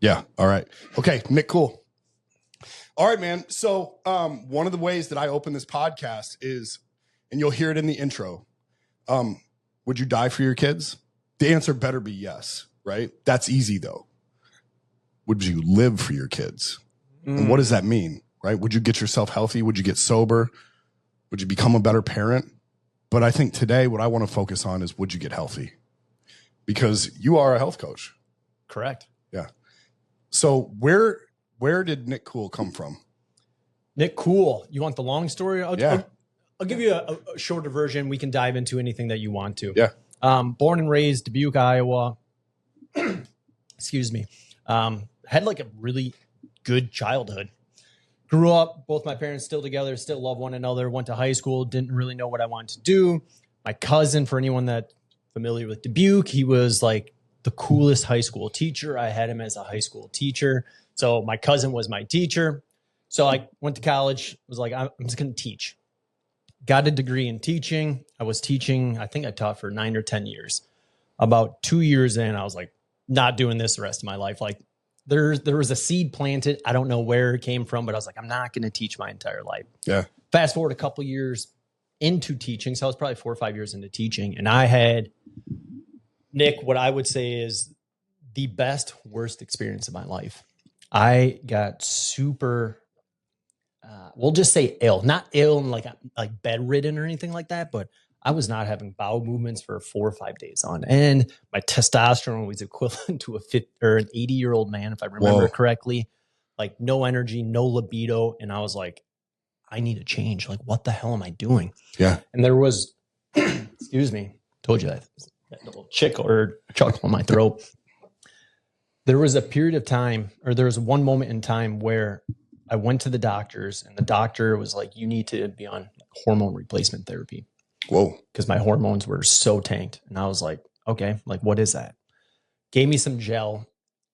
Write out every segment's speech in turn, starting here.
Yeah. All right. Okay. Nick Kuhle. All right, man. So one of the ways that I open this podcast is, and you'll hear it in the intro, would you die for your kids? The answer better be yes, right? That's easy though. Would you live for your kids? And what does that mean, right? Would you get yourself healthy? Would you get sober? Would you become a better parent? But I think today what I want to focus on is, would you get healthy? Because you are a health coach. Correct. Yeah. So where did Nick Kuhle come from? Nick Kuhle. You want the long story? I'll give you a shorter version. We can dive into anything that you want to. Yeah. Born and raised Dubuque, Iowa. Excuse me. Had like a really good childhood. Grew up, both my parents still together, still love one another. Went to high school, didn't really know what I wanted to do. My cousin, for anyone that familiar with Dubuque, he was like the coolest high school teacher. I had him as a high school teacher. So my cousin was my teacher. So I went to college, was like, I'm just going to teach. Got a degree in teaching. I was teaching, I think I taught for 9 or 10 years. About 2 years in, I was like, not doing this the rest of my life. Like there was a seed planted. I don't know where it came from, but I was like, I'm not going to teach my entire life. Yeah. Fast forward a couple years into teaching. So I was probably 4 or 5 years into teaching. And I had, Nick, what I would say is the best, worst experience of my life. I got super, we'll just say ill, not ill and like bedridden or anything like that, but I was not having bowel movements for 4 or 5 days on end. My testosterone was equivalent to an 80-year-old man, if I remember correctly. Like no energy, no libido. And I was like, I need a change. Like, what the hell am I doing? Yeah. And there was, excuse me, told you that little chuckle in my throat. There was a period of time, or there was one moment in time where I went to the doctors and the doctor was like, you need to be on hormone replacement therapy. Whoa. Because my hormones were so tanked. And I was like, okay, like, what is that? Gave me some gel.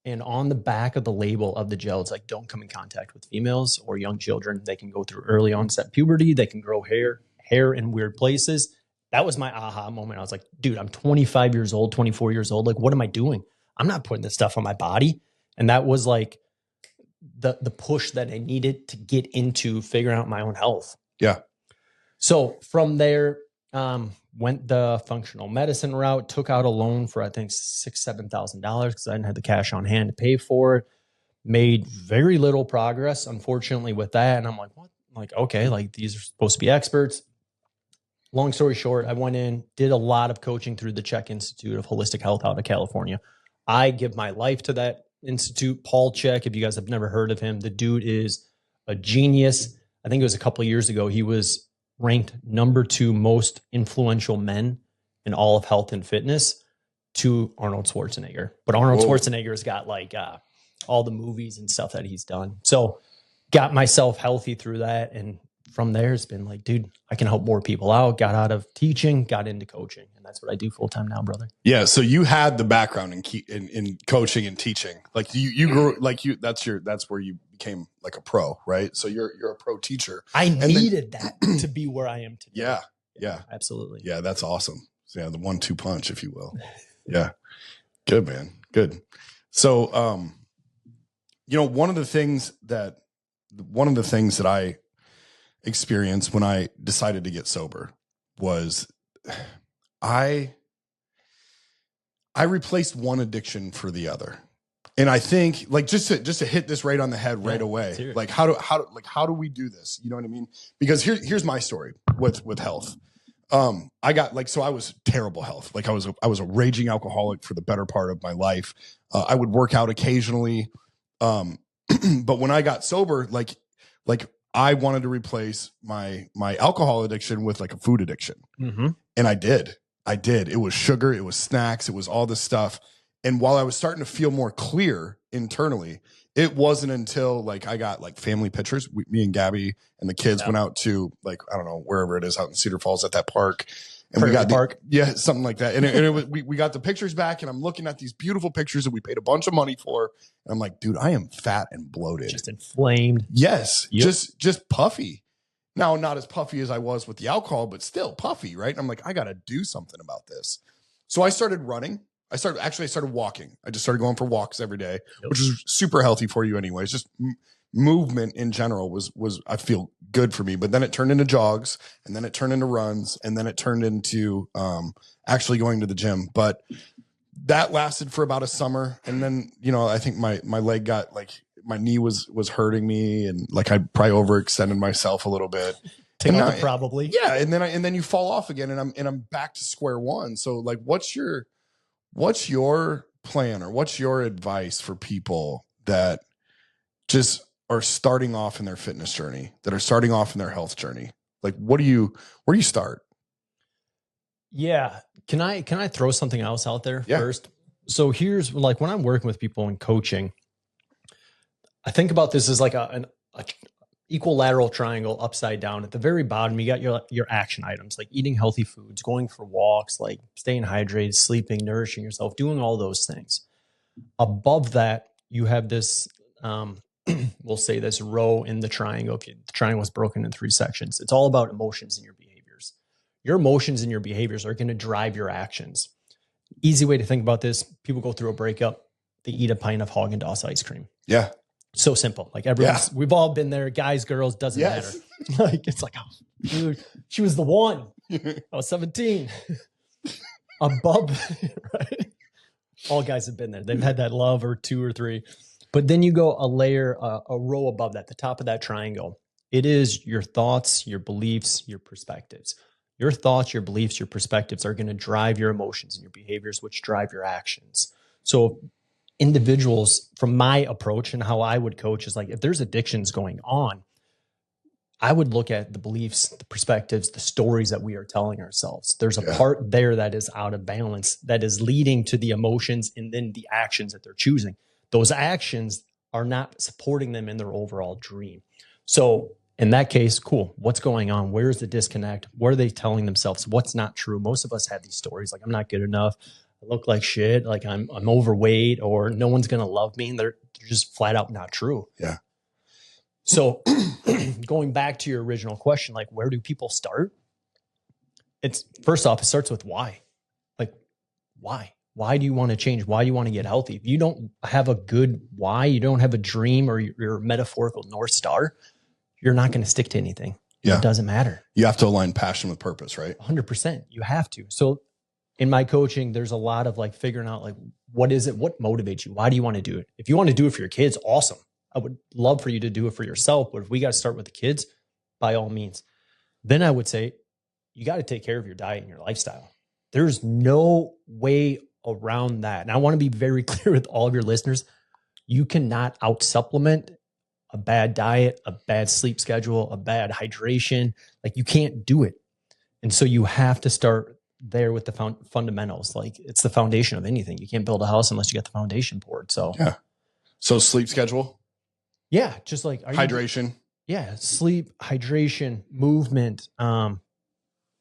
And on the back of the label of the gel, it's like, don't come in contact with females or young children. They can go through early onset puberty. They can grow hair in weird places. That was my aha moment. I was like, dude, I'm 25 years old, 24 years old. Like, what am I doing? I'm not putting this stuff on my body. And that was like the push that I needed to get into figuring out my own health. Yeah. So from there, went the functional medicine route, took out a loan for, I think, $6,000-$7,000 because I didn't have the cash on hand to pay for it. Made very little progress, unfortunately, with that. And I'm like, what? I'm like, okay, like these are supposed to be experts. Long story short, I went in, did a lot of coaching through the Czech Institute of Holistic Health out of California. I give my life to that institute. Paul Czech, if you guys have never heard of him, the dude is a genius. I think it was a couple of years ago. He was ranked number 2 most influential men in all of health and fitness to Arnold Schwarzenegger. But Arnold Schwarzenegger's got like all the movies and stuff that he's done. So got myself healthy through that. And from there, it's been like, dude, I can help more people out. Got out of teaching, got into coaching. And that's what I do full time now, brother. Yeah. So you had the background in coaching and teaching. Like you grew, like that's where you became like a pro, right? So you're a pro teacher. I needed that to be where I am today. Yeah. Yeah. Absolutely. Yeah. That's awesome. So, yeah. The 1-2 punch, if you will. Yeah. Good, man. Good. So, one of the things that I experienced when I decided to get sober was I replaced one addiction for the other. And I think like just to hit this right on the head right away, like how do we do this? You know what I mean? Because here's my story with health. I got so I was terrible health. Like I was a raging alcoholic for the better part of my life. I would work out occasionally. But when I got sober, like I wanted to replace my alcohol addiction with like a food addiction. Mm-hmm. And I did. It was sugar. It was snacks. It was all this stuff. And while I was starting to feel more clear internally, it wasn't until like I got like family pictures. Me and Gabby and the kids went out to like, I don't know, wherever it is out in Cedar Falls at that park. And we got something like that. And it was, we got the pictures back and I'm looking at these beautiful pictures that we paid a bunch of money for. And I'm like, dude, I am fat and bloated. Just inflamed. Yes. Yep. Just puffy. Now, not as puffy as I was with the alcohol, but still puffy, right? And I'm like, I got to do something about this. So I started running. I started walking. I just started going for walks every day, which is super healthy for you anyway. It's just movement in general was I feel good for me. But then it turned into jogs, and then it turned into runs, and then it turned into actually going to the gym. But that lasted for about a summer, and then I think my leg got my knee was hurting me, and I probably overextended myself a little bit. Probably. Yeah, and then you fall off again, and I'm back to square one. So what's your plan, or what's your advice for people that just are starting off in their fitness journey, that are starting off in their health journey? Where do you start? Yeah. Can I throw something else out there first? So here's when I'm working with people in coaching, I think about this as an equilateral triangle upside down. At the very bottom, you got your action items, like eating healthy foods, going for walks, staying hydrated, sleeping, nourishing yourself, doing all those things. Above that, you have this, we'll say this row in the triangle. If the triangle is broken in 3 sections, it's all about emotions and your behaviors. Your emotions and your behaviors are going to drive your actions. Easy way to think about this: people go through a breakup, they eat a pint of Haagen-Dazs ice cream. Yeah. So simple. We've all been there. Guys, girls, doesn't matter. It's oh, dude, she was the one. I was 17. Above, right? All guys have been there. They've had that love, or 2 or 3. But then you go a row above that, the top of that triangle. It is your thoughts, your beliefs, your perspectives. Your thoughts, your beliefs, your perspectives are going to drive your emotions and your behaviors, which drive your actions. So individuals, from my approach and how I would coach, is if there's addictions going on, I would look at the beliefs, the perspectives, the stories that we are telling ourselves. There's a part there that is out of balance, that is leading to the emotions and then the actions that they're choosing. Those actions are not supporting them in their overall dream. So in that case, cool. What's going on? Where's the disconnect? What are they telling themselves? What's not true? Most of us have these stories I'm not good enough. I look like shit. I'm overweight, or no one's going to love me. And they're just flat out not true. Yeah. So going back to your original question, where do people start? It's first off, it starts with why. Why? Why do you want to change? Why do you want to get healthy? If you don't have a good why, you don't have a dream or your metaphorical North Star, you're not going to stick to anything. Yeah. It doesn't matter. You have to align passion with purpose, right? 100%. You have to. So in my coaching, there's a lot of figuring out what is it? What motivates you? Why do you want to do it? If you want to do it for your kids, awesome. I would love for you to do it for yourself. But if we got to start with the kids, by all means, then I would say you got to take care of your diet and your lifestyle. There's no way around that. And I want to be very clear with all of your listeners. You cannot out supplement a bad diet, a bad sleep schedule, a bad hydration. You can't do it. And so you have to start there with the fundamentals. It's the foundation of anything. You can't build a house unless you get the foundation poured. So yeah. So sleep schedule. Yeah. Just hydration. Sleep, hydration, movement,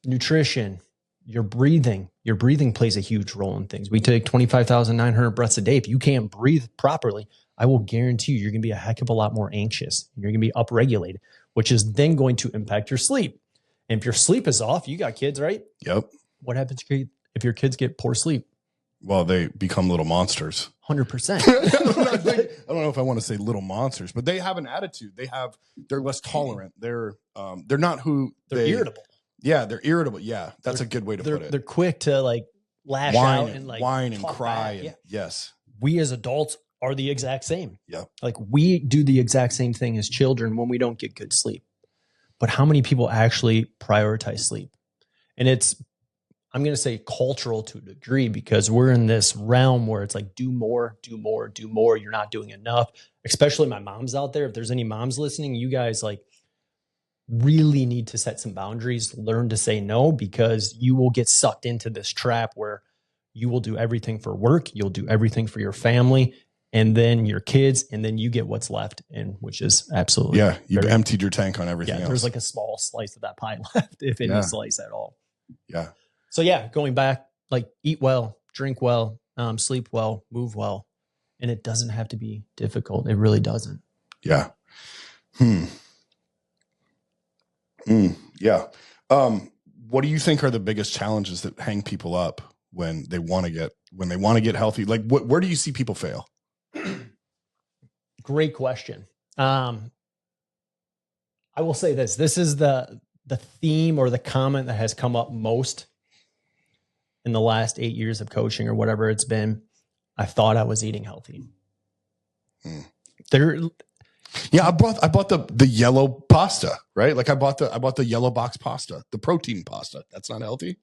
nutrition, your breathing. Your breathing plays a huge role in things. We take 25,900 breaths a day. If you can't breathe properly, I will guarantee you're going to be a heck of a lot more anxious. You're going to be upregulated, which is then going to impact your sleep. And if your sleep is off, you got kids, right? Yep. What happens if your kids get poor sleep? Well, they become little monsters. 100%. I don't know if I want to say little monsters, but they have an attitude. They're less tolerant. They're not who they're irritable. Yeah, they're irritable. Yeah, that's a good way to put it. They're quick to lash out and whine and cry. Yes. We as adults are the exact same. Yeah. We do the exact same thing as children when we don't get good sleep. But how many people actually prioritize sleep? And I'm going to say cultural to a degree, because we're in this realm where it's do more, do more, do more. You're not doing enough. Especially my moms out there. If there's any moms listening, you guys really need to set some boundaries, learn to say no, because you will get sucked into this trap where you will do everything for work. You'll do everything for your family and then your kids, and then you get what's left, and which is absolutely. Yeah. You've emptied your tank on everything else. There's a small slice of that pie left, if any slice at all. Yeah. So going back, eat well, drink well, sleep well, move well. And it doesn't have to be difficult. It really doesn't. Yeah. Yeah. What do you think are the biggest challenges that hang people up when they want to get healthy? Like where do you see people fail? Great question. I will say this. This is the theme or the comment that has come up most in the last 8 years of coaching or whatever it's been. I thought I was eating healthy. Yeah, I bought the yellow pasta, right? Like I bought the yellow box pasta, the protein pasta. That's not healthy.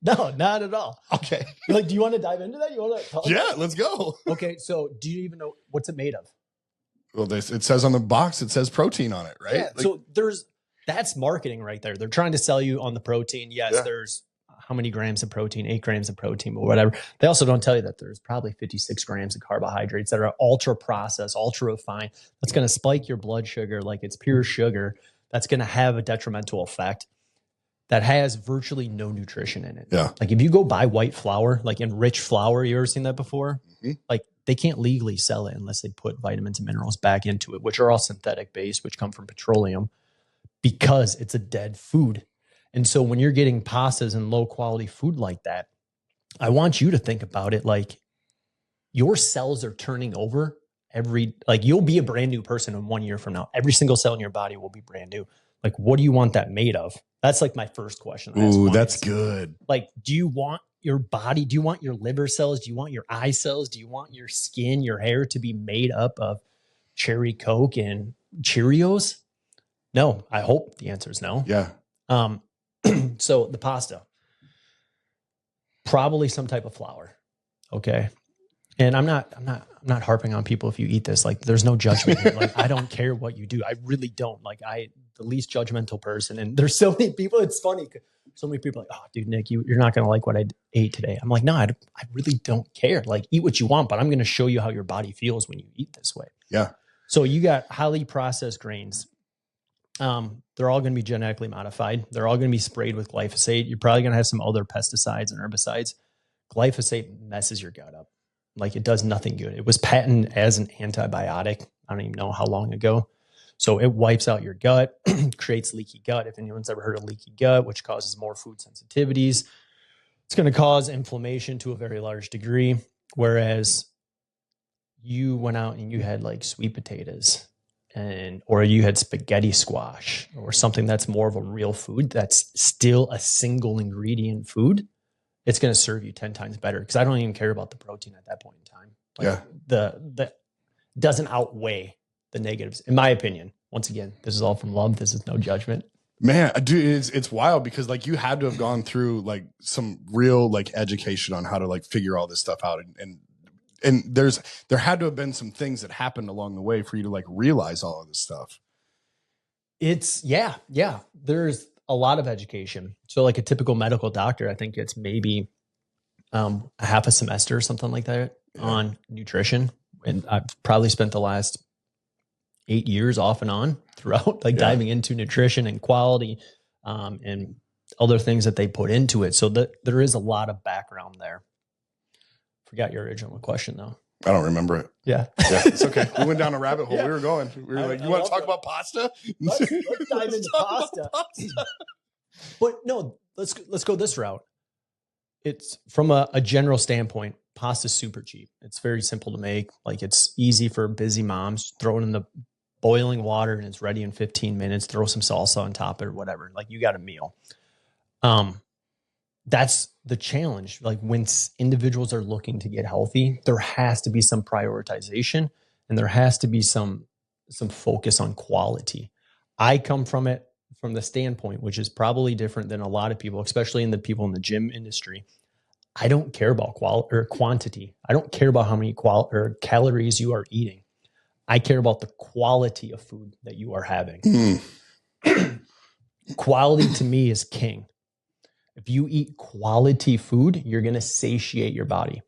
No, not at all. Okay. Like, do you want to dive into that? You want to talk? Yeah, let's go. Okay, so do you even know what's it made of? Well, it says on the box, it says protein on it, right? Yeah. Like, so that's marketing right there. They're trying to sell you on the protein. Yes, there's how many grams of protein, 8 grams of protein, but whatever. They also don't tell you that there's probably 56 grams of carbohydrates that are ultra processed, ultra refined. That's going to spike your blood sugar like it's pure sugar. That's going to have a detrimental effect that has virtually no nutrition in it. Yeah. Like if you go buy white flour, like enriched flour, you ever seen that before? Mm-hmm. Like they can't legally sell it unless they put vitamins and minerals back into it, which are all synthetic based, which come from petroleum, because it's a dead food. And so when you're getting pastas and low quality food like that, I want you to think about it like your cells are turning over like you'll be a brand new person in 1 year from now. Every single cell in your body will be brand new. Like, what do you want that made of? That's like my first question. Ooh, that's good. Like, do you want your body? Do you want your liver cells? Do you want your eye cells? Do you want your skin, your hair to be made up of cherry Coke and Cheerios? No, I hope the answer is no. Yeah. So the pasta, probably some type of flour. Okay. And I'm not harping on people if you eat this. Like, there's no judgment here. Like, I don't care what you do. I really don't. Like, the least judgmental person. And there's so many people. It's funny. So many people are like, oh, dude, Nick, you're not going to like what I ate today. I'm like, no, I really don't care. Like, eat what you want, but I'm going to show you how your body feels when you eat this way. Yeah. So you got highly processed grains. They're all going to be genetically modified. They're all going to be sprayed with glyphosate. You're probably going to have some other pesticides and herbicides. Glyphosate messes your gut up. Like, it does nothing good. It was patented as an antibiotic. I don't even know how long ago. So it wipes out your gut, creates leaky gut. If anyone's ever heard of leaky gut, which causes more food sensitivities, it's going to cause inflammation to a very large degree. Whereas you went out and you had like sweet potatoes or you had spaghetti squash or something that's more of a real food that's still a single ingredient food, it's going to serve you 10 times better, because I don't even care about the protein at that point in time. Like, the doesn't outweigh the negatives, in my opinion. Once again, this is all from love. This is no judgment. Man, dude, it's wild, because like you had to have gone through like some real like education on how to like figure all this stuff out, and there had to have been some things that happened along the way for you to like realize all of this stuff. It's yeah. There's a lot of education. So like a typical medical doctor, I think it's maybe a half a semester or something like that on nutrition. And I've probably spent the last 8 years off and on throughout, like diving into nutrition and quality and other things that they put into it. So there is a lot of background there. Forgot your original question though. I don't remember it. Yeah, it's okay. We went down a rabbit hole. We were going. We were like, "You want to talk about pasta? Let's dive into pasta." But no, let's go this route. It's from a general standpoint. Pasta's super cheap. It's very simple to make. Like, it's easy for busy moms. Throw it in the boiling water and it's ready in 15 minutes. Throw some salsa on top of it or whatever. Like, you got a meal. That's the challenge. Like, when individuals are looking to get healthy, there has to be some prioritization and there has to be some focus on quality. I come from it from the standpoint, which is probably different than a lot of people, especially in the people in the gym industry. I don't care about quality or quantity. I don't care about how many calories you are eating. I care about the quality of food that you are having. Quality to me is king. If you eat quality food, you're going to satiate your body.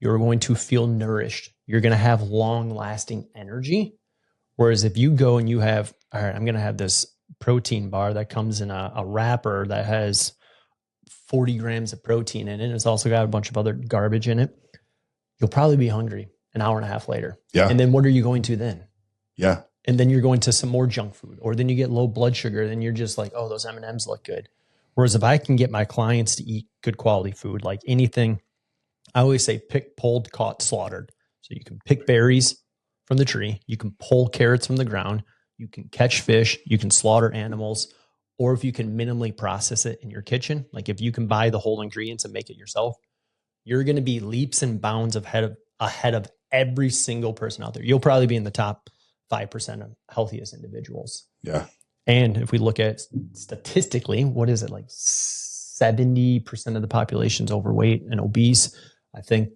You're going to feel nourished. You're going to have long-lasting energy. Whereas if you go and you have, all right, I'm going to have this protein bar that comes in a wrapper that has 40 grams of protein in it, and it's also got a bunch of other garbage in it, you'll probably be hungry an hour and a half later. Yeah. And then what are you going to then? Yeah. And then you're going to some more junk food, or then you get low blood sugar. Then you're just like, oh, those M&Ms look good. Whereas if I can get my clients to eat good quality food, like anything, I always say pick, pulled, caught, slaughtered. So you can pick berries from the tree, you can pull carrots from the ground, you can catch fish, you can slaughter animals, or if you can minimally process it in your kitchen, like if you can buy the whole ingredients and make it yourself, you're going to be leaps and bounds ahead of every single person out there. You'll probably be in the top 5% of healthiest individuals. Yeah. And if we look at statistically, what is it, like 70% of the population is overweight and obese? I think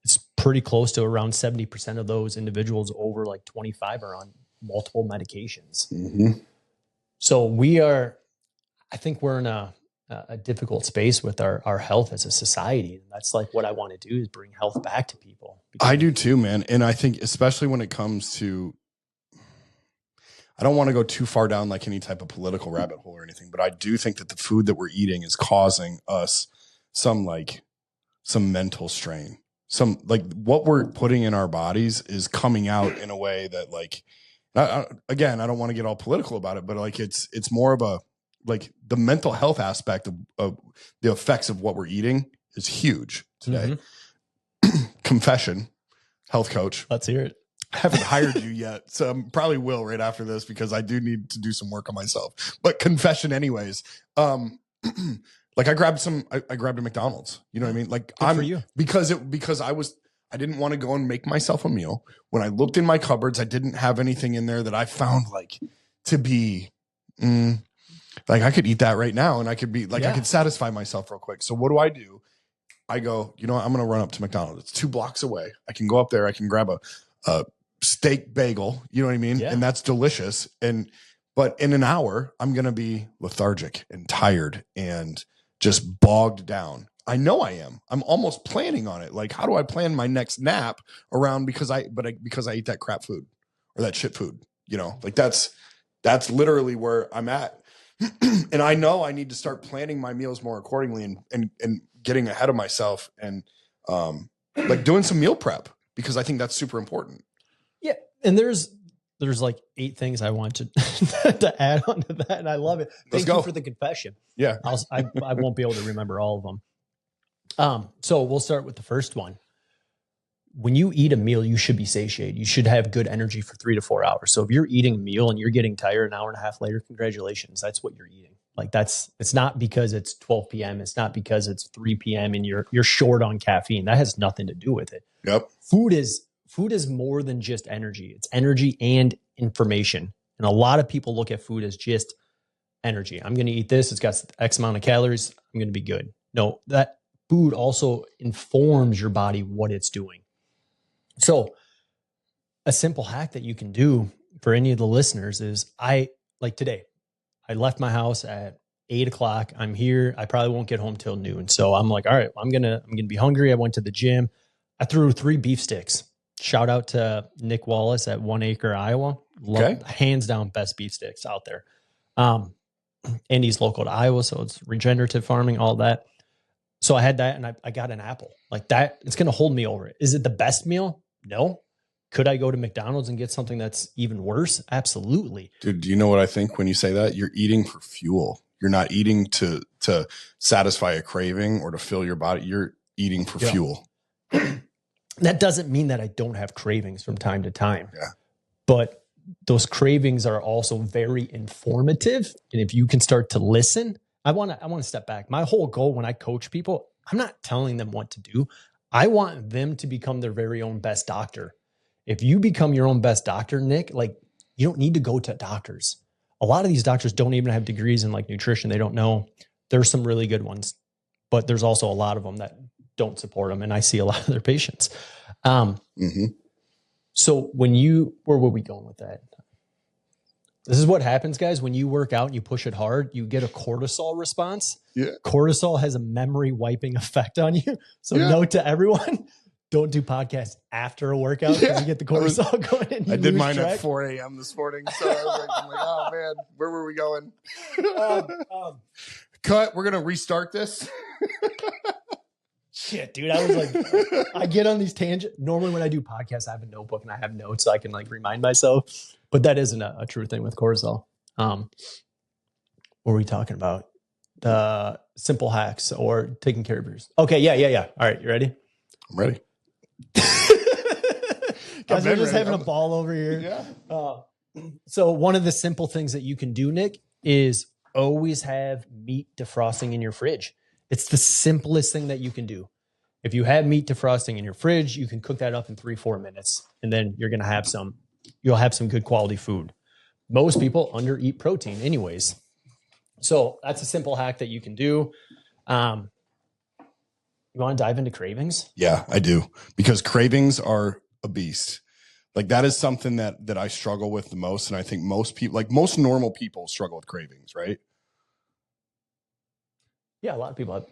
it's pretty close to around 70% of those individuals over like 25 are on multiple medications. Mm-hmm. So I think we're in a difficult space with our health as a society. And that's like what I want to do, is bring health back to people. I do too, man. And I think especially when it comes to, I don't want to go too far down like any type of political rabbit hole or anything, but I do think that the food that we're eating is causing us some mental strain. Some like what we're putting in our bodies is coming out in a way that like, again, I don't want to get all political about it, but like it's more of a, like the mental health aspect of the effects of what we're eating is huge today. Mm-hmm. Confession, health coach. Let's hear it. I haven't hired you yet, so I probably will right after this because I do need to do some work on myself. But confession anyways. Like I grabbed a McDonald's. You know what I mean? Like good for you. Because I didn't want to go and make myself a meal. When I looked in my cupboards, I didn't have anything in there that I found like to be like I could eat that right now and I could be like, I could satisfy myself real quick. So what do? I go, you know what? I'm going to run up to McDonald's. It's 2 blocks away. I can go up there. I can grab a steak bagel. You know what I mean? Yeah. And that's delicious. But in an hour, I'm going to be lethargic and tired and just bogged down. I know I am. I'm almost planning on it. Like, how do I plan my next nap around because I eat that crap food or that shit food, you know, like that's literally where I'm at. And I know I need to start planning my meals more accordingly and getting ahead of myself and like doing some meal prep because I think that's super important. Yeah. And there's like 8 things I want to add on to that. And I love it. Thank you for the confession. Yeah. I won't be able to remember all of them. So we'll start with the first one. When you eat a meal, you should be satiated. You should have good energy for 3 to 4 hours. So if you're eating a meal and you're getting tired an hour and a half later, congratulations. That's what you're eating. Like it's not because it's 12 p.m. It's not because it's 3 p.m. and you're short on caffeine. That has nothing to do with it. Yep. Food is more than just energy. It's energy and information. And a lot of people look at food as just energy. I'm going to eat this. It's got X amount of calories. I'm going to be good. No, that food also informs your body what it's doing. So a simple hack that you can do for any of the listeners is like today, I left my house at 8:00. I'm here. I probably won't get home till noon. So I'm like, all right, I'm going to be hungry. I went to the gym. I threw 3 beef sticks. Shout out to Nick Wallace at 1 Acre, Iowa. Hands down best beef sticks out there. And he's local to Iowa. So it's regenerative farming, all that. So I had that and I got an apple like that. It's going to hold me over it. Is it the best meal? No. Could I go to McDonald's and get something that's even worse? Absolutely. Dude, do you know what I think when you say that? You're eating for fuel. You're not eating to satisfy a craving or to fill your body. You're eating for fuel. That doesn't mean that I don't have cravings from time to time. Yeah. But those cravings are also very informative. And if you can start to listen, I want to step back. My whole goal when I coach people, I'm not telling them what to do. I want them to become their very own best doctor. If you become your own best doctor, Nick, like you don't need to go to doctors. A lot of these doctors don't even have degrees in like nutrition. They don't know. There's some really good ones, but there's also a lot of them that don't support them. And I see a lot of their patients. So where were we going with that? This is what happens, guys. When you work out and you push it hard, you get a cortisol response. Yeah. Cortisol has a memory wiping effect on you. So note to everyone, don't do podcasts after a workout because you get the cortisol going. And I did mine at 4 a.m. this morning. So I'm like, oh man, where were we going? Cut. We're going to restart this. Shit, dude. I was like, I get on these tangents. Normally when I do podcasts, I have a notebook and I have notes so I can like remind myself. But that isn't a true thing with cortisol. What were we talking about? the simple hacks or taking care of yours. Okay. Yeah. All right. You ready? I'm ready. Guys, we're just having a ball over here. Yeah. So one of the simple things that you can do, Nick, is always have meat defrosting in your fridge. It's the simplest thing that you can do. If you have meat defrosting in your fridge, you can cook that up in 3-4 minutes, and then you'll have some good quality food. Most people undereat protein anyways. So that's a simple hack that you can do. You want to dive into cravings? Yeah, I do. Because cravings are a beast. Like that is something that I struggle with the most. And I think most people, like most normal people, struggle with cravings, right? Yeah, a lot of people have.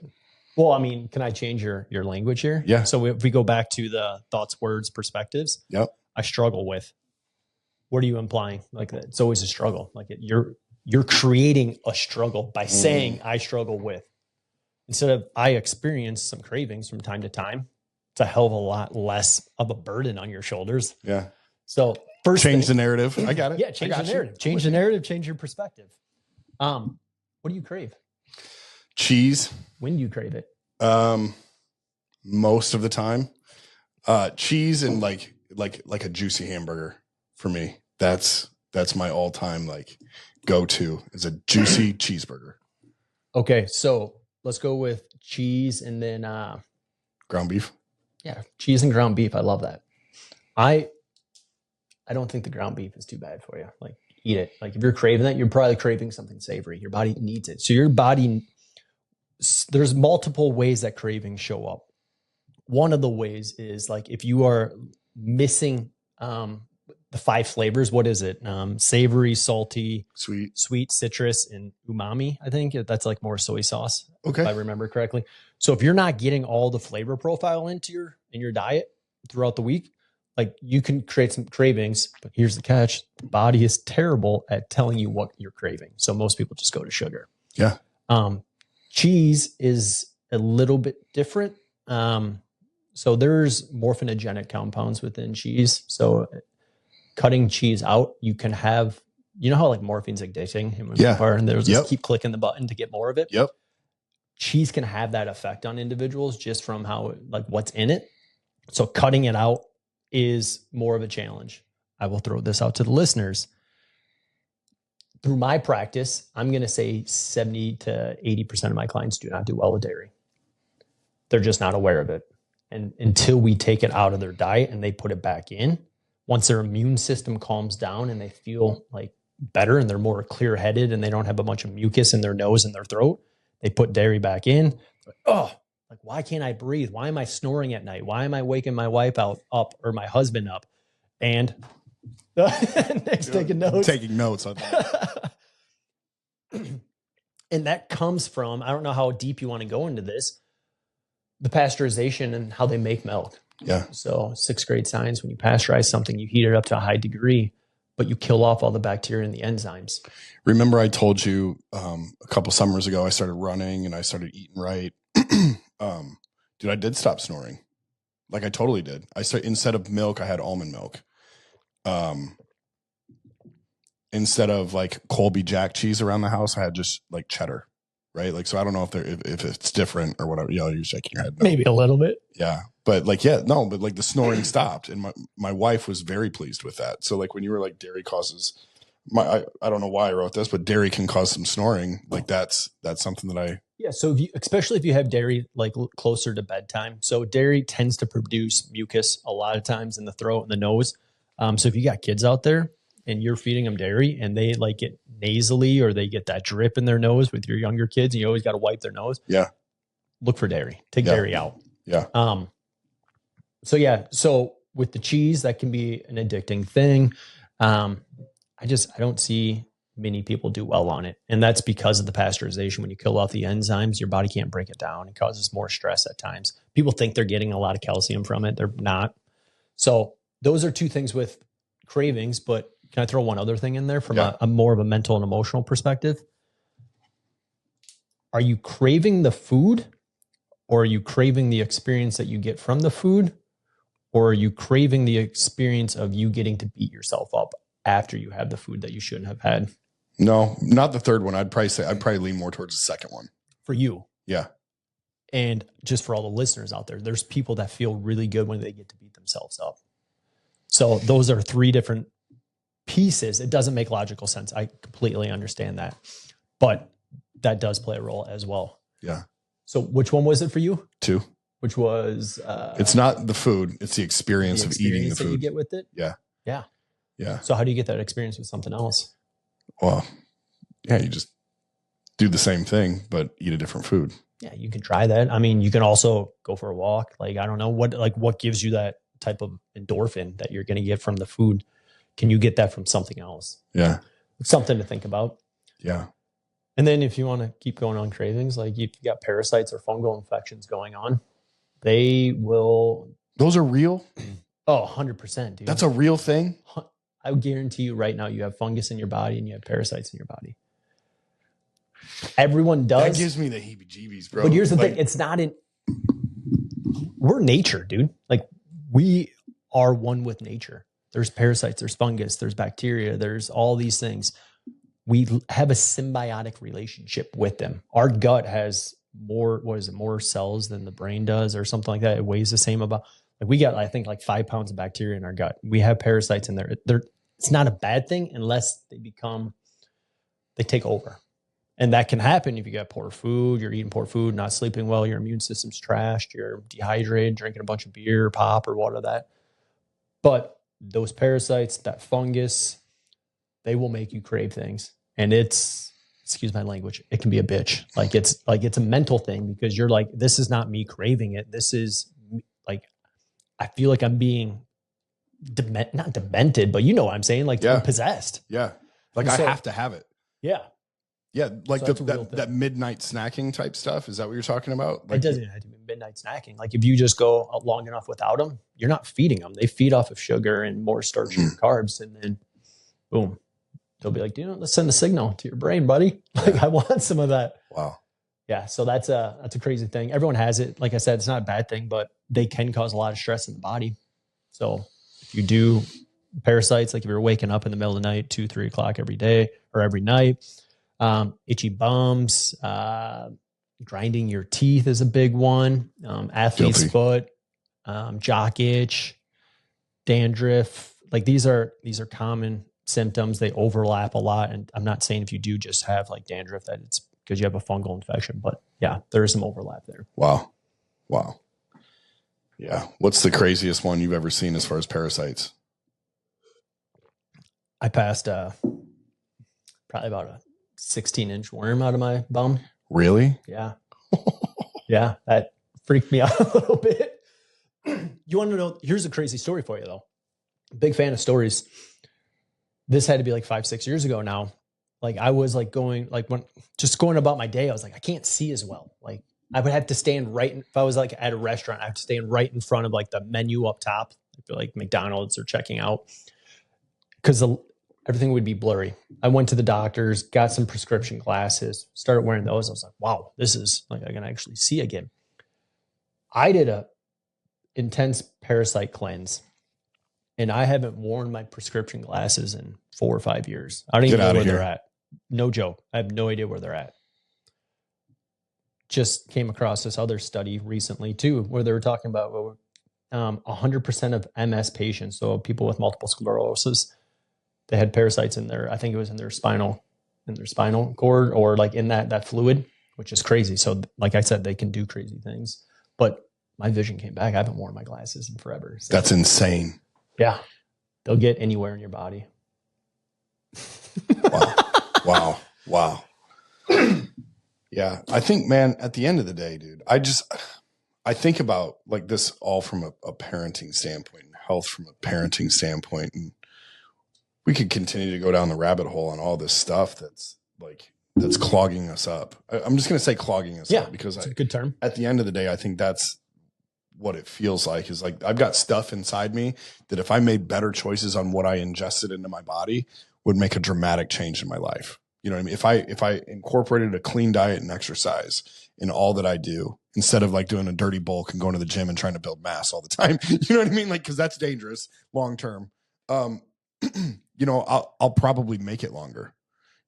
Well, I mean, can I change your language here? Yeah. So if we go back to the thoughts, words, perspectives, yep. I struggle with. What are you implying? Like that it's always a struggle. Like you're creating a struggle by saying I struggle with. Instead of I experience some cravings from time to time, it's a hell of a lot less of a burden on your shoulders. Yeah. So first change the narrative. I got it. Yeah, change the narrative. Change the narrative, change your perspective. What do you crave? Cheese. When do you crave it? Most of the time. Cheese and like a juicy hamburger for me. That's my all-time like go-to is a juicy cheeseburger. Okay, so let's go with cheese and then ground beef. Yeah, cheese and ground beef. I love that. I don't think the ground beef is too bad for you. Like eat it. Like if you're craving that, you're probably craving something savory. Your body needs it. So your body, there's multiple ways that cravings show up. One of the ways is like if you are missing the 5 flavors, what is it? Savory, salty, sweet, citrus, and umami. I think that's like more soy sauce. Okay. If I remember correctly. So if you're not getting all the flavor profile in your diet throughout the week, like you can create some cravings, but here's the catch. The body is terrible at telling you what you're craving. So most people just go to sugar. Yeah. Cheese is a little bit different. So there's morphinogenic compounds within cheese. So cutting cheese out, you can have, you know how like morphine's addicting? And there's just keep clicking the button to get more of it. Yep. Cheese can have that effect on individuals just from how, like what's in it. So cutting it out is more of a challenge. I will throw this out to the listeners. Through my practice, I'm going to say 70 to 80% of my clients do not do well with dairy. They're just not aware of it. And until we take it out of their diet and they put it back in, once their immune system calms down and they feel like better and they're more clear headed and they don't have a bunch of mucus in their nose and their throat, they put dairy back in. Oh, like, why can't I breathe? Why am I snoring at night? Why am I waking my wife up or my husband up? And Nick's taking notes. Taking notes on that. And that comes from, I don't know how deep you want to go into this, the pasteurization and how they make milk. Yeah. So 6th grade science, when you pasteurize something, you heat it up to a high degree, but you kill off all the bacteria and the enzymes. Remember I told you a couple summers ago, I started running and I started eating right. Dude, I did stop snoring. Like I totally did. Instead of milk, I had almond milk. Instead of like Colby Jack cheese around the house, I had just like cheddar, right? Like, so I don't know if it's different or whatever. You're shaking your head. No. Maybe a little bit. Yeah. But like, but like the snoring stopped and my wife was very pleased with that. So like when you were like dairy causes I don't know why I wrote this, but dairy can cause some snoring. Like that's something that So especially if you have dairy like closer to bedtime. So dairy tends to produce mucus a lot of times in the throat and the nose. So if you got kids out there and you're feeding them dairy and they like get nasally or they get that drip in their nose with your younger kids and you always got to wipe their nose. Yeah. Look for dairy. Take dairy out. Yeah. So with the cheese, that can be an addicting thing. I don't see many people do well on it. And that's because of the pasteurization. When you kill off the enzymes, your body can't break it down. It causes more stress at times. People think they're getting a lot of calcium from it. They're not. So those are 2 things with cravings, but can I throw one other thing in there from a more of a mental and emotional perspective? Are you craving the food or are you craving the experience that you get from the food? Or are you craving the experience of you getting to beat yourself up after you have the food that you shouldn't have had? No, not the third one. I'd probably lean more towards the second one. for you. Yeah. And just for all the listeners out there, there's people that feel really good when they get to beat themselves up. So those are 3 different pieces. It doesn't make logical sense. I completely understand that, but that does play a role as well. Yeah. So which one was it for you? 2. Which was, it's not the food. It's the experience of eating the food. That you get with it. Yeah. Yeah. Yeah. So how do you get that experience with something else? Well, yeah, you just do the same thing, but eat a different food. Yeah. You can try that. I mean, you can also go for a walk. Like, I don't know what gives you that type of endorphin that you're going to get from the food. Can you get that from something else? Yeah. It's something to think about. Yeah. And then if you want to keep going on cravings, like if you got parasites or fungal infections going on, they will. Those are real? Oh, 100%, dude. That's a real thing? I would guarantee you right now you have fungus in your body and you have parasites in your body. Everyone does. That gives me the heebie-jeebies, bro. But here's the thing. It's not we're nature, dude. Like, we are one with nature. There's parasites, there's fungus, there's bacteria, there's all these things. We have a symbiotic relationship with them. Our gut has more cells than the brain does or something like that. It weighs the same like we got, I think, like 5 pounds of bacteria in our gut. We have parasites in there. It's not a bad thing unless they take over. And that can happen if you got poor food, you're eating poor food, not sleeping well, your immune system's trashed, you're dehydrated, drinking a bunch of beer, pop, or what of that. But those parasites, that fungus, they will make you crave things. And it's, excuse my language, it can be a bitch. It's a mental thing because you're like, this is not me craving it. This is like, I feel like I'm being not demented, but you know what I'm saying? Like, I'm possessed. Yeah. Like, I have to have it. Yeah. Yeah. Like that midnight snacking type stuff. Is that what you're talking about? Like, it doesn't have to be midnight snacking. Like, if you just go long enough without them, you're not feeding them. They feed off of sugar and more starch and carbs. And then boom, they'll be like, let's send a signal to your brain, buddy. Like, I want some of that. Wow. Yeah. So that's a crazy thing. Everyone has it. Like I said, it's not a bad thing, but they can cause a lot of stress in the body. So if you do parasites, like if you're waking up in the middle of the night, 2-3 o'clock every day or every night, itchy bums, grinding your teeth is a big one. Athlete's foot, jock itch, dandruff. Like, these are common symptoms. They overlap a lot. And I'm not saying if you do just have like dandruff that it's because you have a fungal infection, but yeah, there is some overlap there. Wow. Yeah. What's the craziest one you've ever seen as far as parasites? I passed probably about a 16-inch worm out of my bum. Really? Yeah. Yeah. That freaked me out a little bit. You want to know, here's a crazy story for you though. Big fan of stories. This had to be like 5-6 years ago now. Like, I was like going about my day. I was like, I can't see as well. Like, I would have to stand if I was like at a restaurant, I have to stand right in front of like the menu up top. I feel like McDonald's or checking out because everything would be blurry. I went to the doctors, got some prescription glasses, started wearing those. I was like, wow, this is like, I can actually see again. I did a intense parasite cleanse and I haven't worn my prescription glasses in 4 or 5 years. I don't even know where they're at. No joke. I have no idea where they're at. Just came across this other study recently too, where they were talking about 100% of MS patients, so people with multiple sclerosis, they had parasites in their, I think it was in their spinal cord or like in that fluid, which is crazy. So like I said, they can do crazy things, but my vision came back. I haven't worn my glasses in forever. So. That's insane. Yeah. They'll get anywhere in your body. Wow. Yeah. I think, man, at the end of the day, dude, I think about like this all from a parenting standpoint, health from a parenting standpoint. And we could continue to go down the rabbit hole on all this stuff that's clogging us up. I'm just going to say clogging us up because it's a good term. At the end of the day, I think that's what it feels like is like, I've got stuff inside me that if I made better choices on what I ingested into my body would make a dramatic change in my life. You know what I mean? If I incorporated a clean diet and exercise in all that I do, instead of like doing a dirty bulk and going to the gym and trying to build mass all the time, you know what I mean? Like, cause that's dangerous long-term. You know, I'll probably make it longer,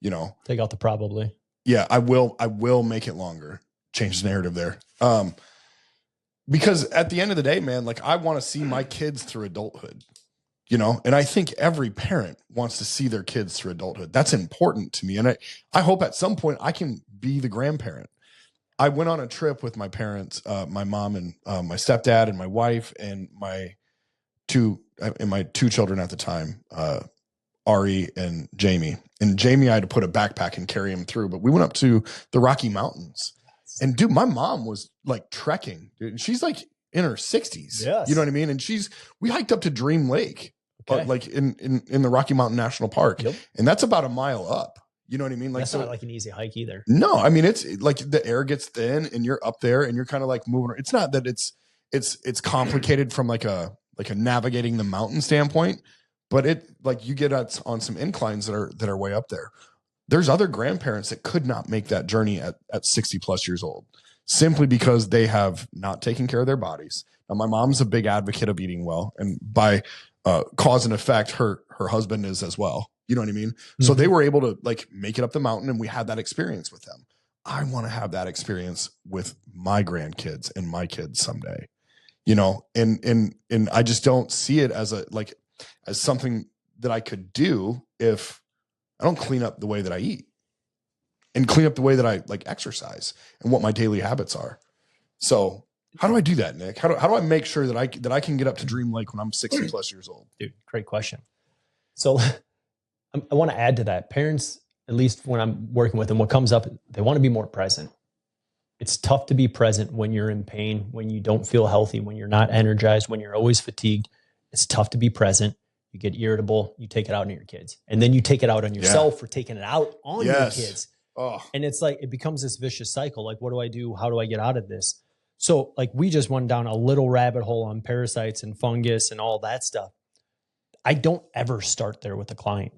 you know, take out the probably. Yeah, I will make it longer. change the narrative there. Because at the end of the day, man, like I want to see my kids through adulthood, you know, and I think every parent wants to see their kids through adulthood. That's important to me. And I hope at some point I can be the grandparent. I went on a trip with my parents, my mom and my stepdad and my wife and my two children at the time, Ari and Jamie. And Jamie, I had to put a backpack and carry him through, but we went up to the Rocky Mountains. And dude, my mom was like trekking. Dude. She's like in her 60s. Yes. You know what I mean? And we hiked up to Dream Lake, like in the Rocky Mountain National Park. Yep. And that's about a mile up. You know what I mean? Like, that's not like an easy hike either. No, I mean, it's like the air gets thin and you're up there and you're kind of like moving. It's not that it's complicated from like a navigating the mountain standpoint, but it like you get on some inclines that are way up there. There's other grandparents that could not make that journey at 60 plus years old simply because they have not taken care of their bodies. Now, my mom's a big advocate of eating well, and by cause and effect, her husband is as well. You know what I mean? Mm-hmm. So they were able to like make it up the mountain, and we had that experience with them. I want to have that experience with my grandkids and my kids someday, you know, and I just don't see it as as something that I could do if I don't clean up the way that I eat and clean up the way that I like exercise and what my daily habits are. So how do I do that, Nick? How do I make sure that I can get up to Dream Lake when I'm 60 plus years old? Dude, great question. So I want to add to that. Parents, at least when I'm working with them, what comes up, they want to be more present. It's tough to be present when you're in pain, when you don't feel healthy, when you're not energized, when you're always fatigued. It's tough to be present. You get irritable, you take it out on your kids. And then you take it out on yourself for taking it out on your kids. Oh. And it's like, it becomes this vicious cycle. Like, what do I do? How do I get out of this? So like we just went down a little rabbit hole on parasites and fungus and all that stuff. I don't ever start there with a client.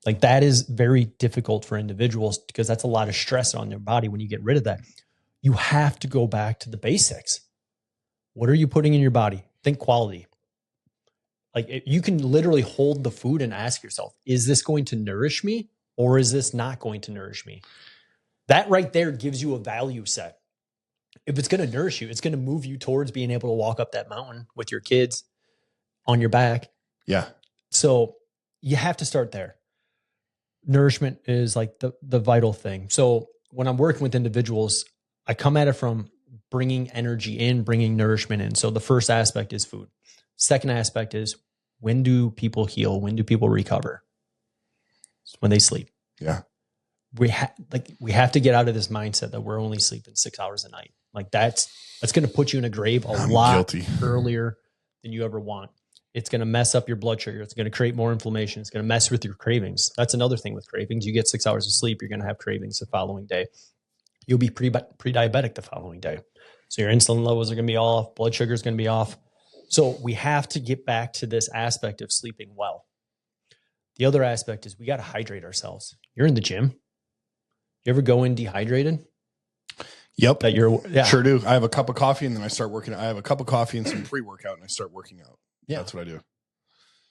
Like that is very difficult for individuals because that's a lot of stress on their body when you get rid of that. You have to go back to the basics. What are you putting in your body? Think quality. Like you can literally hold the food and ask yourself, is this going to nourish me or is this not going to nourish me? That right there gives you a value set. If it's going to nourish you, it's going to move you towards being able to walk up that mountain with your kids on your back. Yeah. So you have to start there. Nourishment is like the vital thing. So when I'm working with individuals, I come at it from bringing energy in, bringing nourishment in. So the first aspect is food. Second aspect is, when do people heal? When do people recover? It's when they sleep. Yeah. We have to get out of this mindset that we're only sleeping 6 hours a night. Like that's going to put you in a grave a lot earlier than you ever want. It's going to mess up your blood sugar. It's going to create more inflammation. It's going to mess with your cravings. That's another thing with cravings. You get 6 hours of sleep, you're going to have cravings the following day. You'll be pre-diabetic the following day. So your insulin levels are going to be off. Blood sugar is going to be off. So we have to get back to this aspect of sleeping well. The other aspect is we got to hydrate ourselves. You're in the gym. You ever go in dehydrated? Yep. Sure do. I have a cup of coffee and then I start working. I have a cup of coffee and some pre-workout and I start working out. Yeah. That's what I do.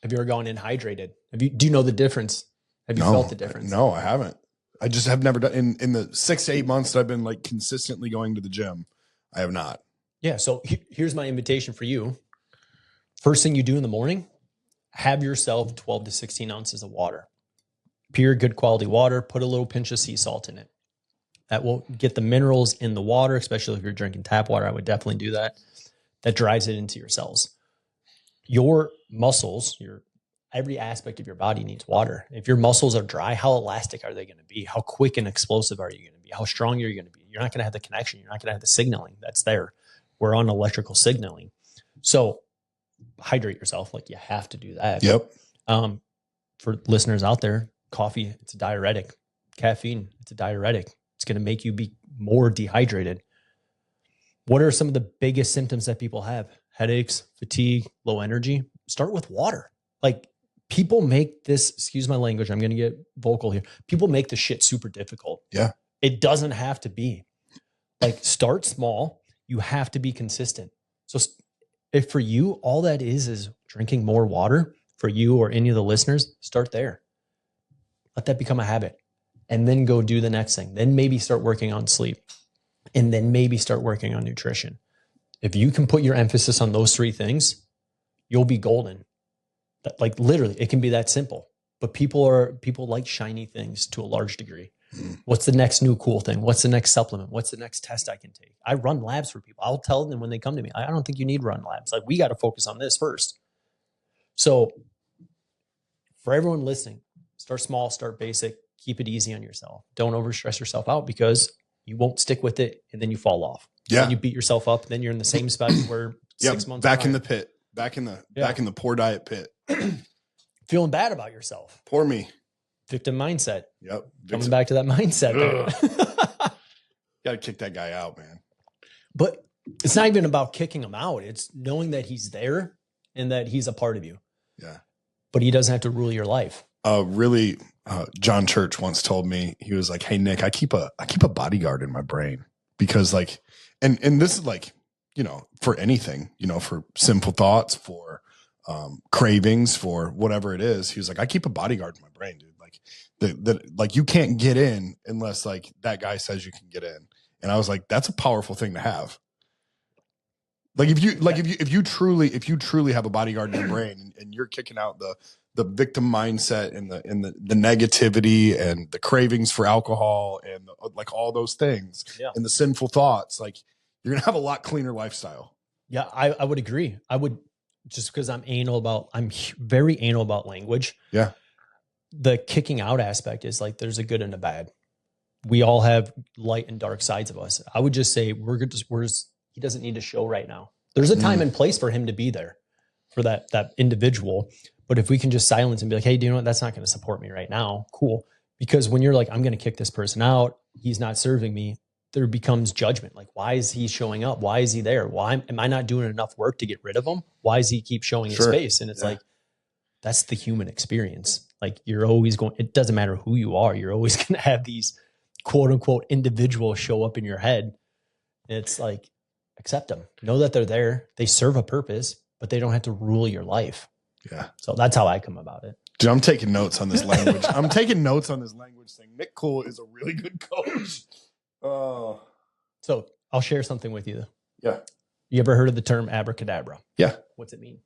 Have you ever gone in hydrated? Do you know the difference? Have you felt the difference? No, I haven't. I just have never done in the 6 to 8 months that I've been like consistently going to the gym. I have not. Yeah. So here's my invitation for you. First thing you do in the morning, have yourself 12 to 16 ounces of water. Pure, good quality water. Put a little pinch of sea salt in it. That will get the minerals in the water, especially if you're drinking tap water. I would definitely do that. That drives it into your cells. Your muscles, every aspect of your body needs water. If your muscles are dry, how elastic are they going to be? How quick and explosive are you going to be? How strong are you going to be? You're not going to have the connection. You're not going to have the signaling that's there. We're on electrical signaling. So hydrate yourself. Like you have to do that. Yep. For listeners out there, coffee, it's a diuretic. Caffeine, it's a diuretic. It's going to make you be more dehydrated. What are some of the biggest symptoms that people have? Headaches, fatigue, low energy. Start with water. Like people make this, excuse my language, I'm going to get vocal here. People make the shit super difficult. Yeah. It doesn't have to be. Like start small. You have to be consistent. So if for you, all that is drinking more water for you or any of the listeners, start there. Let that become a habit and then go do the next thing. Then maybe start working on sleep. and then maybe start working on nutrition. If you can put your emphasis on those 3 things, you'll be golden. Like literally, it can be that simple. But people like shiny things to a large degree. What's the next new cool thing? What's the next supplement? What's the next test I can take? I run labs for people. I'll tell them when they come to me, I don't think you need run labs. Like, we got to focus on this first. So for everyone listening, start small, start basic, keep it easy on yourself. Don't overstress yourself out, because you won't stick with it and then you fall off. Yeah. Then you beat yourself up. Then you're in the same spot where 6 months back in the pit, back in the poor diet pit. Feeling bad about yourself. Poor me. Victim mindset. Yep. Coming back to that mindset. Got to kick that guy out, man. But it's not even about kicking him out. It's knowing that he's there and that he's a part of you. Yeah. But he doesn't have to rule your life. John Church once told me, he was like, "Hey, Nick, I keep a bodyguard in my brain, because like, and this is like, for anything, for simple thoughts, for cravings, for whatever it is." He was like, "I keep a bodyguard in my brain, dude. Like like you can't get in unless like that guy says you can get in." And I was like, that's a powerful thing to have. Like if you truly have a bodyguard in your brain, and you're kicking out the victim mindset and the negativity and the cravings for alcohol and like all those things, and the sinful thoughts, like you're gonna have a lot cleaner lifestyle. Yeah, I would agree. I would, just because I'm very anal about language. Yeah. The kicking out aspect is like, there's a good and a bad. We all have light and dark sides of us. I would just say he doesn't need to show right now. There's a time and place for him to be there for that individual. But if we can just silence and be like, hey, do you know what? That's not going to support me right now. Cool. Because when you're like, I'm going to kick this person out, he's not serving me, there becomes judgment. Like, why is he showing up? Why is he there? Why am I not doing enough work to get rid of him? Why does he keep showing his face? And it's like, that's the human experience. Like, you're always it doesn't matter who you are. You're always going to have these quote unquote individuals show up in your head. And it's like, accept them. Know that they're there. They serve a purpose, but they don't have to rule your life. Yeah. So that's how I come about it. Dude, I'm taking notes on this language. I'm taking notes on this language thing. Nick Kuhle is a really good coach. Oh. So I'll share something with you. Yeah. You ever heard of the term abracadabra? Yeah. What's it mean?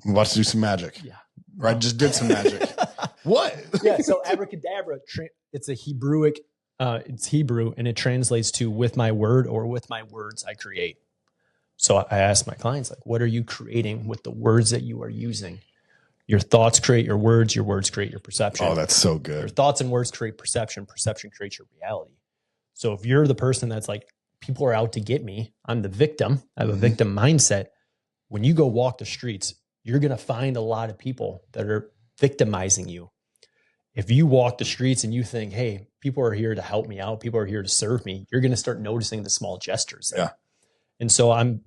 I'm about to do some magic. Yeah. Or I just did some magic. What? Yeah. So abracadabra, it's a Hebrewic, it's Hebrew, and it translates to with my word, or with my words I create. So I ask my clients, like, what are you creating with the words that you are using? Your thoughts create your words create your perception. Oh, that's so good. Your thoughts and words create perception creates your reality. So if you're the person that's like, people are out to get me, I'm the victim, I have a victim mindset. When you go walk the streets, you're going to find a lot of people that are victimizing you. If you walk the streets and you think, hey, people are here to help me out, people are here to serve me, you're going to start noticing the small gestures. Yeah. And so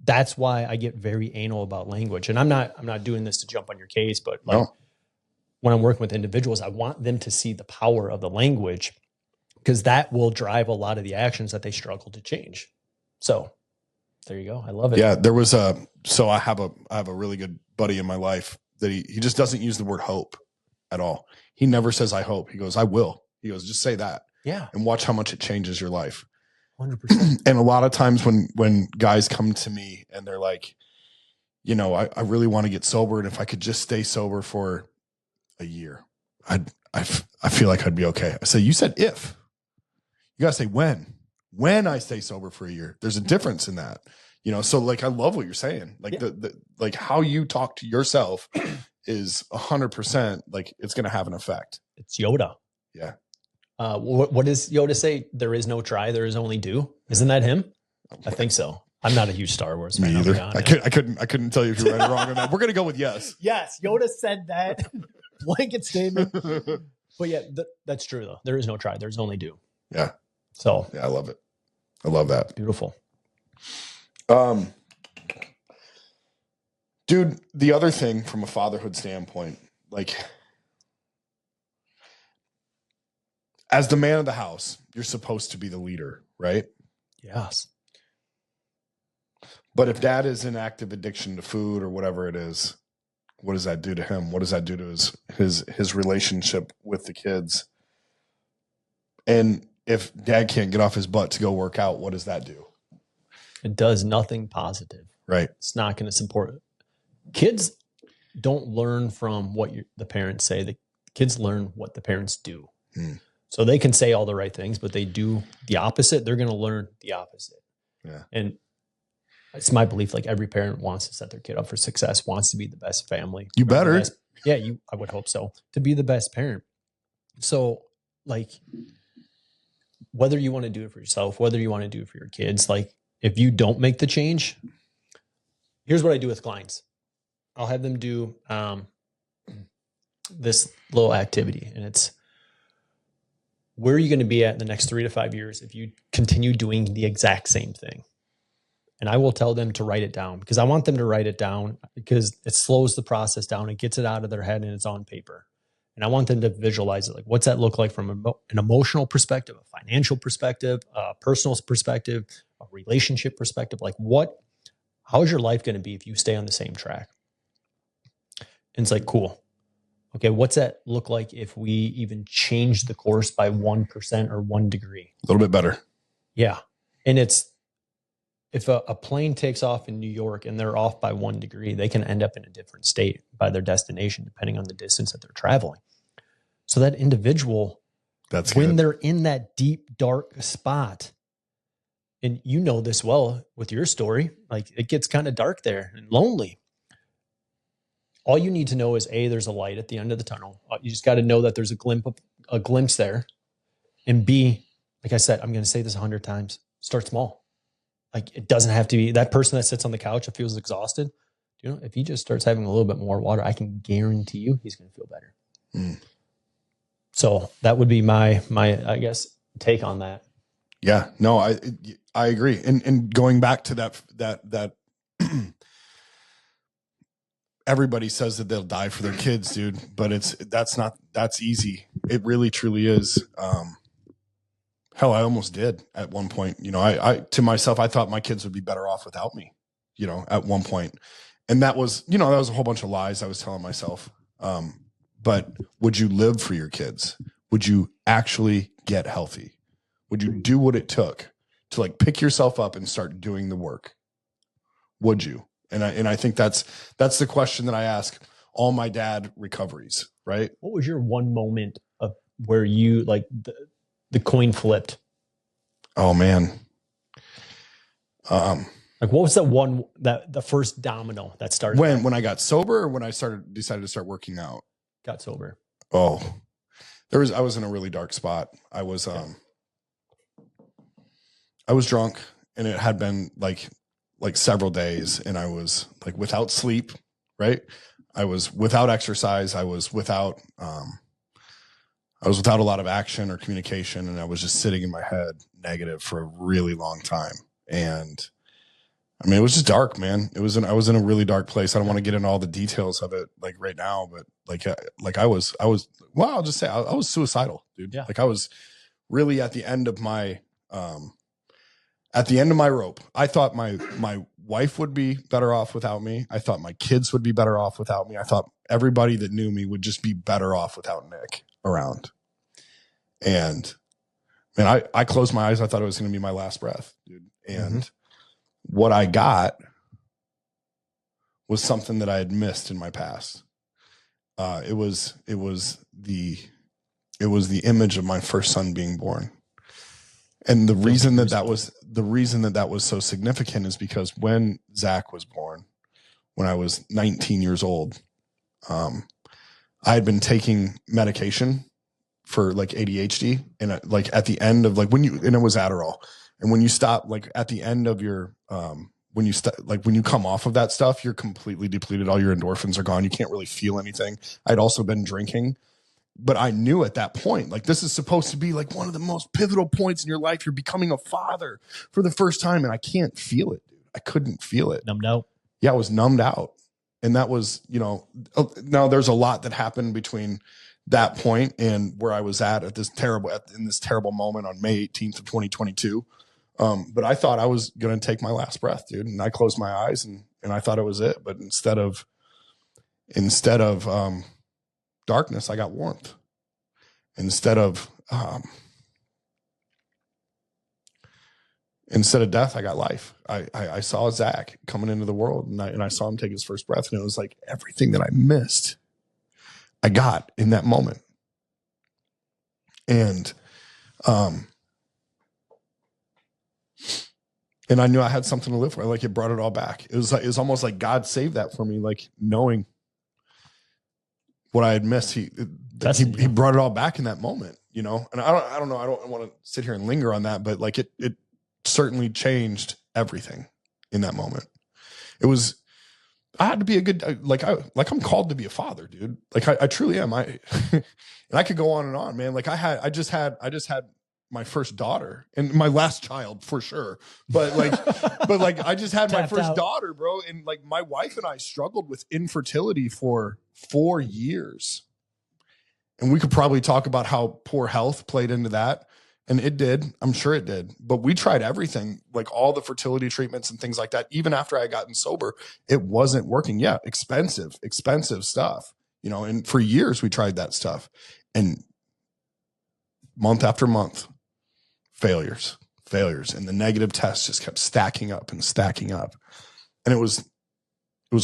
that's why I get very anal about language. And I'm not doing this to jump on your case, but like when I'm working with individuals, I want them to see the power of the language, because that will drive a lot of the actions that they struggle to change. So there you go. I love it. Yeah. There was I have a really good buddy in my life that he just doesn't use the word hope at all. He never says, I hope. He goes, I will. He goes, just say that. Yeah. And watch how much it changes your life. 100%. And a lot of times when guys come to me and they're like, I really want to get sober, and if I could just stay sober for a year, I feel like I'd be okay. I say, you said if. You gotta say when I stay sober for a year. There's a difference in that. So like, I love what you're saying. Like like how you talk to yourself is 100% like it's gonna have an effect. It's Yoda. Yeah. What does Yoda say? There is no try, there is only do. Isn't that him? I think so. I'm not a huge Star Wars fan. Me either. I couldn't tell you if you're right or wrong on that. We're gonna go with yes. Yes, Yoda said that. Blanket statement. But yeah, that's true though. There is no try, there's only do. Yeah. So yeah, I love it. I love that. Beautiful. Dude, the other thing from a fatherhood standpoint, like, as the man of the house, you're supposed to be the leader, right? Yes. But if dad is in active addiction to food or whatever it is, what does that do to him? What does that do to his relationship with the kids? And if dad can't get off his butt to go work out, what does that do? It does nothing positive. Right. It's not going to support it. Kids don't learn from what the parents say. The kids learn what the parents do. So they can say all the right things, but they do the opposite. They're going to learn the opposite. Yeah. And it's my belief, like every parent wants to set their kid up for success, wants to be the best family. You better. I would hope so, to be the best parent. So like, whether you want to do it for yourself, whether you want to do it for your kids, like if you don't make the change, here's what I do with clients. I'll have them do this little activity, and it's, where are you going to be at in the next 3 to 5 years if you continue doing the exact same thing? And I will tell them to write it down, because I want them to write it down because it slows the process down. It gets it out of their head and it's on paper. And I want them to visualize it. Like, what's that look like from an emotional perspective, a financial perspective, a personal perspective, a relationship perspective? Like, how is your life going to be if you stay on the same track? And it's like, cool. Okay, what's that look like if we even change the course by 1% or 1 degree? A little bit better. Yeah. And it's, if a plane takes off in New York and they're off by 1 degree, they can end up in a different state by their destination, depending on the distance that they're traveling. So that individual, when they're in that deep, dark spot, and you know this well with your story, like it gets kind of dark there and lonely. All you need to know is A, there's a light at the end of the tunnel. You just got to know that there's a glimpse there. And B, like I said, I'm going to say this 100 times, start small. Like, it doesn't have to be that person that sits on the couch and feels exhausted. You know, if he just starts having a little bit more water, I can guarantee you he's going to feel better. So that would be my, I guess, take on that. Yeah, no, I agree. And going back to that everybody says that they'll die for their kids, dude, but that's easy. It really truly is. Hell, I almost did at one point. You know, I to myself, I thought my kids would be better off without me, you know, at one point. And that was a whole bunch of lies I was telling myself. But would you live for your kids? Would you actually get healthy? Would you do what it took to like pick yourself up and start doing the work? Would you? And I think that's the question that I ask all my dad recoveries, right? What was your one moment of where you like the coin flipped? Oh man. Like, what was the first domino that started? When I got sober, or when I decided to start working out? Got sober. Oh, I was in a really dark spot. I was drunk, and it had been like several days, and I was like without sleep, right? I was without exercise. I was without a lot of action or communication, and I was just sitting in my head negative for a really long time. And I mean, it was just dark, man. I was in a really dark place. I don't want to get into all the details of it like right now, but I'll just say I was suicidal, dude. Yeah. Like, I was really at the end of my rope. I thought my wife would be better off without me. I thought my kids would be better off without me. I thought everybody that knew me would just be better off without Nick around. And man, I closed my eyes. I thought it was going to be my last breath, dude. And what I got was something that I had missed in my past. It was the image of my first son being born. And the reason that was so significant is because when Zach was born, when I was 19 years old, I had been taking medication for like ADHD, and like at the end of and it was Adderall. And when you stop, like at the end of your, when you come off of that stuff, you're completely depleted. All your endorphins are gone. You can't really feel anything. I'd also been drinking, but I knew at that point, like, this is supposed to be like one of the most pivotal points in your life. You're becoming a father for the first time. And I can't feel it, dude. I couldn't feel it. Numbed out. Yeah. I was numbed out. And that was, now there's a lot that happened between that point and where I was in this terrible moment on May 18th of 2022. But I thought I was going to take my last breath, dude. And I closed my eyes and I thought it was it. But instead of darkness, I got warmth. Instead of Instead of death, I got life. I saw Zach coming into the world, and I saw him take his first breath, and it was like everything that I missed, I got in that moment. And I knew I had something to live for. Like, it brought it all back. It was almost like God saved that for me, like knowing what I had missed. He brought it all back in that moment, you know. And I don't know. I don't want to sit here and linger on that, but like it certainly changed everything in that moment. I had to be a good, I'm called to be a father, dude. Like I truly am. And I could go on and on, man. Like I just had my first daughter and my last child for sure. But I just had my first daughter, bro. And like my wife and I struggled with infertility for 4 years. And we could probably talk about how poor health played into that. And it did. I'm sure it did. But we tried everything, like all the fertility treatments and things like that. Even after I had gotten sober, it wasn't working. Yeah, expensive stuff, you know, and for years we tried that stuff. And month after month, failures. And the negative tests just kept stacking up. And it was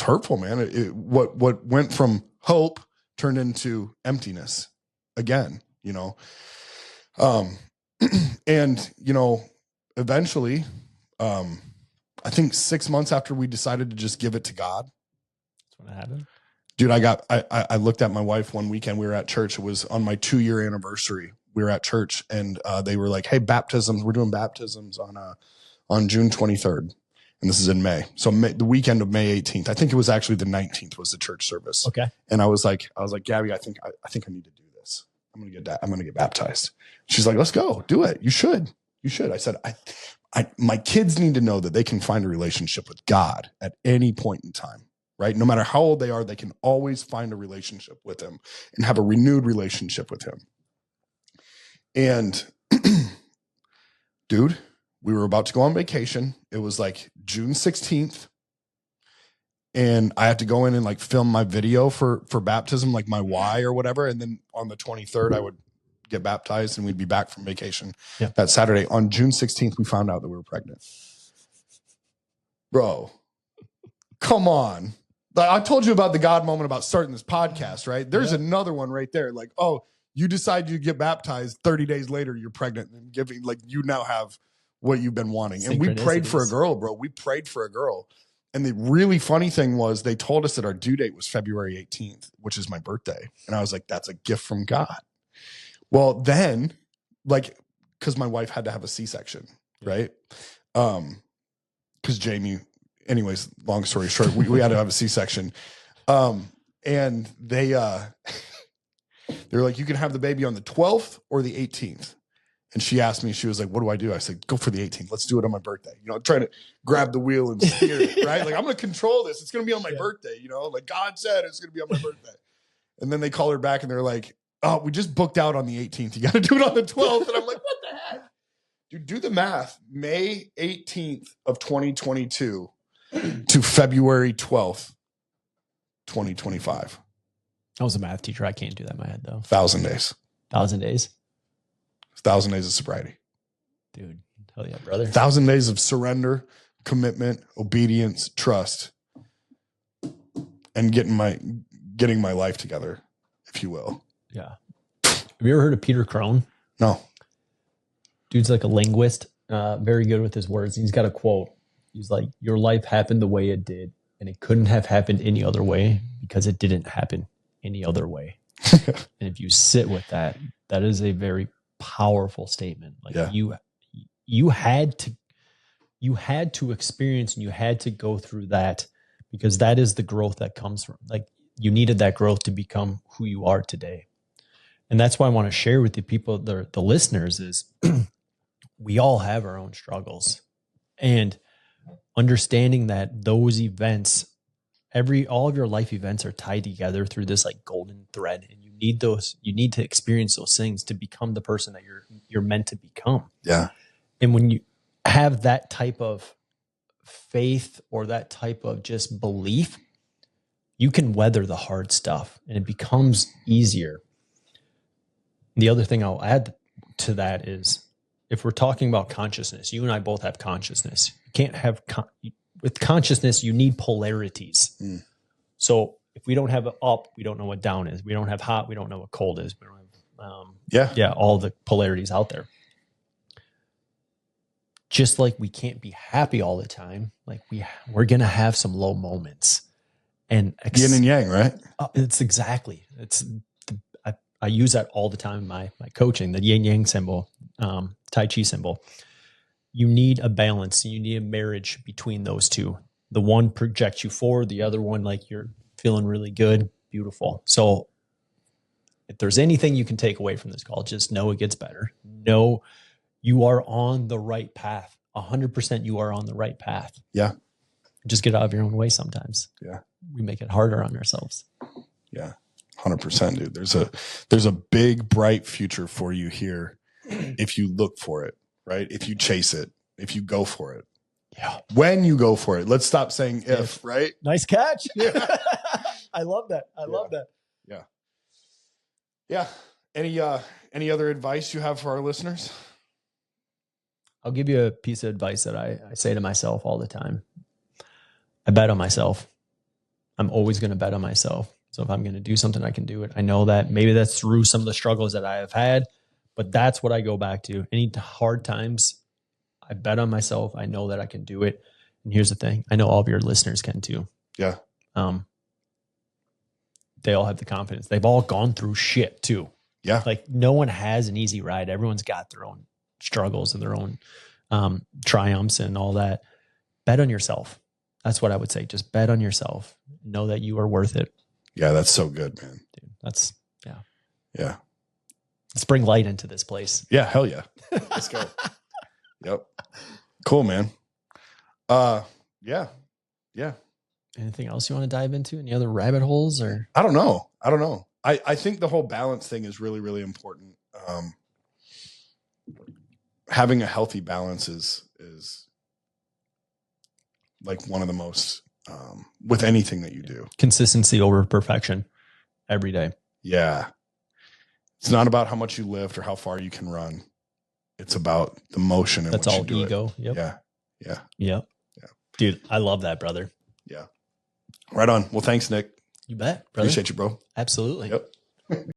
hurtful, man. What went from hope turned into emptiness again, you know? And, you know, eventually, I think 6 months after we decided to just give it to God. That's when it happened. Dude, I looked at my wife one weekend. We were at church. It was on my 2-year anniversary. We were at church, and they were like, hey, baptisms. We're doing baptisms on June 23rd. And this is in May. So the weekend of May 18th, I think it was actually the 19th was the church service. Okay. And I was like, Gabby, I think I need to do this. I'm going to get baptized. She's like, let's go, do it. You should. I said, my kids need to know that they can find a relationship with God at any point in time, right? No matter how old they are, they can always find a relationship with him and have a renewed relationship with him. And dude, we were about to go on vacation. It was like June 16th. And I had to go in and like film my video for baptism, like my why or whatever. And then on the 23rd, I would get baptized and we'd be back from vacation that Saturday. On June 16th, we found out that we were pregnant. Bro, come on. I told you about the God moment about starting this podcast, right? There's another one right there. Like, oh, you decide you get baptized 30 days later, you're pregnant and giving, like, you now have what you've been wanting. And we prayed for a girl, bro. We prayed for a girl. And the really funny thing was they told us that our due date was February 18th, which is my birthday. And I was like, that's a gift from God. Well, then, like, because my wife had to have a C-section, right? Because Jamie, anyways, long story short, we had to have a C-section. And they were like, you can have the baby on the 12th or the 18th. And she asked me, she was like, what do I do? I said, go for the 18th. Let's do it on my birthday. You know, I'm trying to grab the wheel and steer it, right? Like, I'm going to control this. It's going to be on my birthday, you know? Like God said, it's going to be on my birthday. And then they call her back and they're like, oh, we just booked out on the 18th. You got to do it on the 12th. And I'm like, what the heck? Dude, do the math. May 18th of 2022 to February 12th, 2025. I was a math teacher. I can't do that in my head, though. 1,000 days. 1,000 days? 1,000 days of sobriety. Dude, hell yeah, brother. 1,000 days of surrender, commitment, obedience, trust, and getting my life together, if you will. Yeah. Have you ever heard of Peter Crone? No. Dude's like a linguist, very good with his words. He's got a quote. He's like, your life happened the way it did, and it couldn't have happened any other way because it didn't happen any other way. And if you sit with that, that is a very powerful statement. Like you had to experience and you had to go through that because that is the growth that comes from, like, you needed that growth to become who you are today. And that's why I want to share with the people, the listeners, is we all have our own struggles, and understanding that those events, all of your life events are tied together through this like golden thread, and you need to experience those things to become the person that you're meant to become. Yeah. And when you have that type of faith or that type of just belief, you can weather the hard stuff and it becomes easier. The other thing I'll add to that is if we're talking about consciousness, you and I both have consciousness. You can't have with consciousness, you need polarities. So if we don't have it up, we don't know what down is. We don't have hot, we don't know what cold is. We don't have all the polarities out there. Just like we can't be happy all the time, like we're gonna have some low moments. And yin and yang, right? It's exactly. I use that all the time in my coaching, the yin yang symbol, Tai Chi symbol. You need a balance. You need a marriage between those two. The one projects you forward, the other one, like you're feeling really good, beautiful. So if there's anything you can take away from this call, just know it gets better. Know you are on the right path. 100% you are on the right path. Yeah. Just get out of your own way sometimes. Yeah. We make it harder on ourselves. Yeah. 100%, dude. There's a big, bright future for you here if you look for it, right? If you chase it, if you go for it. Yeah. When you go for it. Let's stop saying if, right? Nice catch. Yeah. I love that. I love that. Yeah. Yeah. Any other advice you have for our listeners? I'll give you a piece of advice that I say to myself all the time. I bet on myself. I'm always going to bet on myself. So if I'm going to do something, I can do it. I know that maybe that's through some of the struggles that I have had, but that's what I go back to. Any hard times, I bet on myself. I know that I can do it. And here's the thing. I know all of your listeners can too. Yeah. They all have the confidence. They've all gone through shit too. Yeah. Like no one has an easy ride. Everyone's got their own struggles and their own triumphs and all that. Bet on yourself. That's what I would say. Just bet on yourself. Know that you are worth it. Yeah, that's so good, man. Dude, that's, yeah. Yeah. Let's bring light into this place. Yeah, hell yeah. Let's go. Yep. Cool, man. Yeah. Yeah. Anything else you want to dive into? Any other rabbit holes or? I don't know. I think the whole balance thing is really, really important. Having a healthy balance is like one of the most, with anything that you do. Consistency over perfection every day. Yeah. It's not about how much you lift or how far you can run. It's about the motion. And that's all ego. Yep. Yeah. Yeah. Yep. Yeah. Dude, I love that, brother. Yeah. Right on. Well, thanks, Nick. You bet, brother. Appreciate you, bro. Absolutely. Yep.